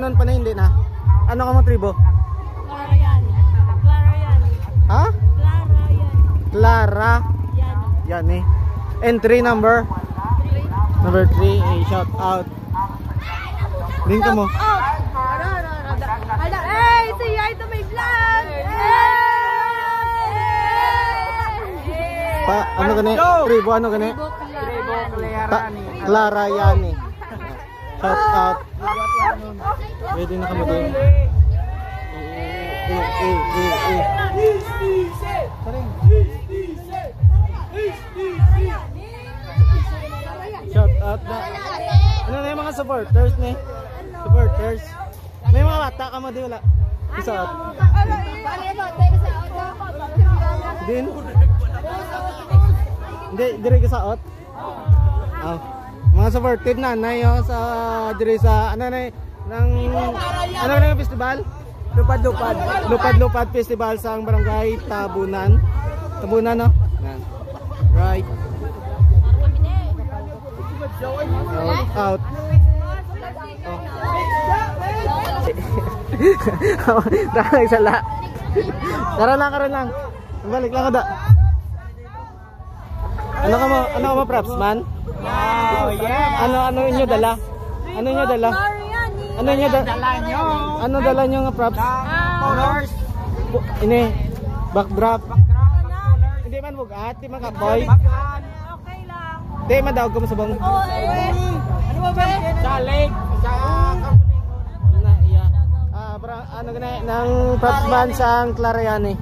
anon pa na hindi na. Ano ka mo tribo? Clara yan. Clara yan. Ha? Clara yan. Clara. Yan. Yan eh. Entry number 3. Shout out. Din ka mo. Hey, say hi to my vlog. Pa, ano gani? Tribo, ano gani? Tribo Clara yan eh. Shout out. Pwede na kami din. Shout out na. Ano na yung mga supporters ni? Supporters. May mga bata ka mo di wala. Isa out. Din. Hindi, dire ka sa out. Oh. Mga supported na yo sa dire sa ano na ano na yung festival? Lupad festival sa barangay Tabunan. Tabunan no? Yan. Right. Out. Oh. Tara sala. Tara lang. Balik lang kada. Ano ka mo props man? Oh, yeah. Ano inyo dala? Ano inyo dala? Ano inyo dala nyo? Ano dala nyo nga props? Colors. Ini backdrop. Hindi man bugat, di man kapoy. Okay lang. Di man daw ko sa bang. Ano ba? Sa lake. Sa Na iya. Ano gani nang props man sa Clarayani.